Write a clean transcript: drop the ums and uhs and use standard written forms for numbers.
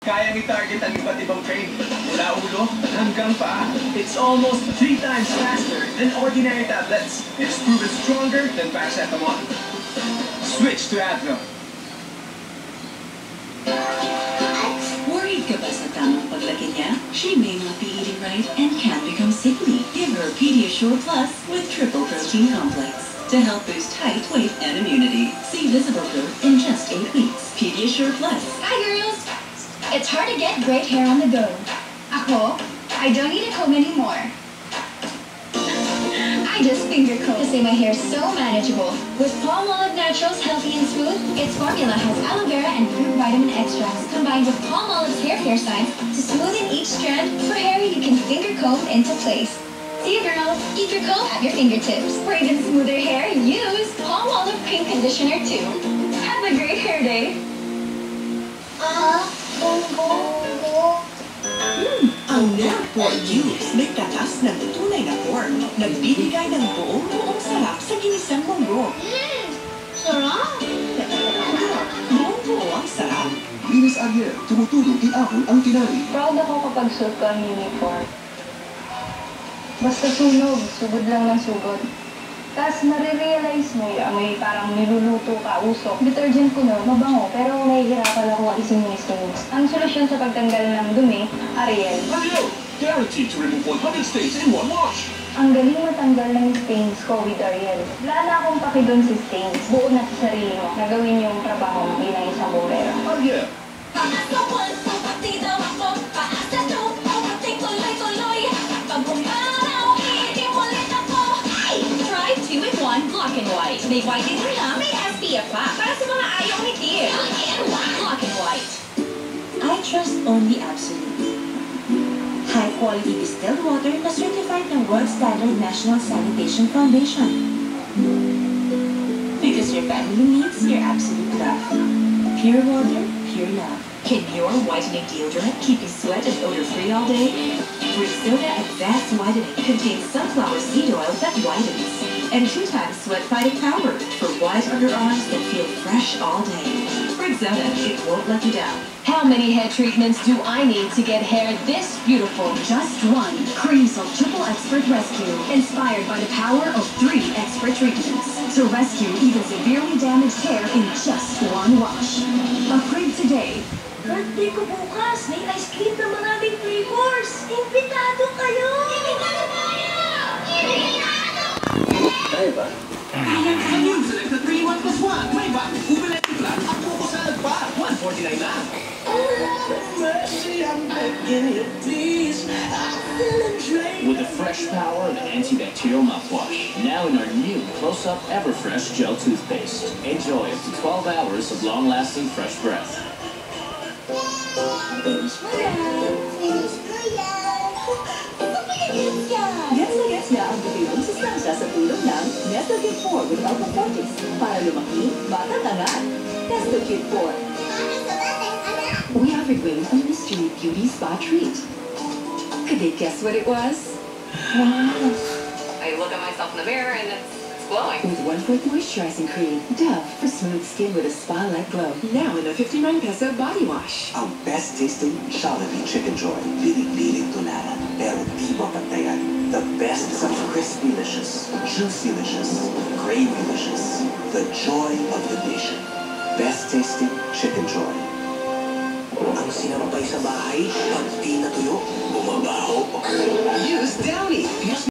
kayang i-target ang iba't ibang train. Mula ulo hanggang paa. It's almost 3 times faster than ordinary tablets. It's proven stronger than paracetamol. Switch to Advil. Worried ka ba sa tamang paglaki niya? She may not be eating right and can become sickly. Give her Pediasure Plus with triple protein complex to help boost height, weight, and immunity. See visible growth in just 8 weeks. Pediasure Plus. Hi, girls! It's hard to get great hair on the go. Ako, I don't need a comb anymore. I just finger comb to say my hair's so manageable. With Palmolive Naturals Healthy and Smooth, its formula has aloe vera and fruit vitamin extracts combined with Palmolive's hair care science to smoothen each strand for hair you can finger comb into place. See you, girls. Keep your comb at your fingertips. For even smoother hair, use Palmolive Cream Conditioner too. Have a great hair day. Ang Nerve Pork Cubes may katas ng tunay na pork. Nagbibigay ng buong sarap sa ginisang munggo. Sarap! Buong ang sarap. Linis Ariel, tumutulong iahon ang tinari. Proud ako kapag suot ko ang uniform. Basta sunog, sugod lang ng sugod. Tapos nare-realize mo yung may parang niluluto ka, usok. Detergent ko no, mabango, pero nahihirapan ako alisin yung stains. Ang solusyon sa pagtanggal ng dumi, Ariel. Ariel! Guaranteed to remove 100 stains in one wash. Ang galing matanggal ng stains ko with Ariel. Wala na akong paki doon sa stains. Buo na sa sarili mo. Nagawin yung trabaho mo bilang isang bumbero. Ariel! Try 2-in-1 Black and White. May whitening na, may SPF pa. Para sa mga ayaw umitim. Black and White. I trust only Absolute. High-quality distilled water na certified ng World Standard National Sanitation Foundation. Because your family needs your absolute love. Pure water, pure love. Can your whitening deodorant keep you sweat and odor-free all day? Rexona Advanced Whitening contains sunflower seed oil that whitens. And 2 times sweat-fighting power for white underarms that feel fresh all day. Rexona, it won't let you down. How many head treatments do I need to get hair this beautiful? Just one. Creamsol Triple Expert Rescue. Inspired by the power of 3 expert treatments. To rescue even severely damaged hair in just one wash. Upgrade today. Birthday ko bukas! May ice cream na maraming flavors! Imbitado kayo! Imbitado tayo! Imbitado! Kaya ba? Ngayon, select na 3-1 plus 1. May bagong Uberlet plan at Coco Salad pa. 149 lang. With the fresh power of antibacterial mouthwash. Now in our new Close-Up Everfresh Gel Toothpaste. Enjoy up to 12 hours of long-lasting fresh breath. Gets na ang bibigong sustansya sa tulong ng Nestokid 4 with Alpha Fortis para lumaki, batang angat. Nestokid 4. We offered Wayne a mystery beauty spa treat. Could they guess what it was? Wow. I look at myself in the mirror and it's glowing. With 1/4 moisturizing cream, Dove for smooth skin with a spa-like glow. Now in a 59 peso body wash. Ang best tasting Jollibee Chicken Joy. Piling-piling tularan, pero di mapantayan. The best of crispy-licious, juicy-licious, gravy-licious. The joy of the nation. Best tasting Chicken Joy. Ang sinampay sa bahay, pag di natuyo,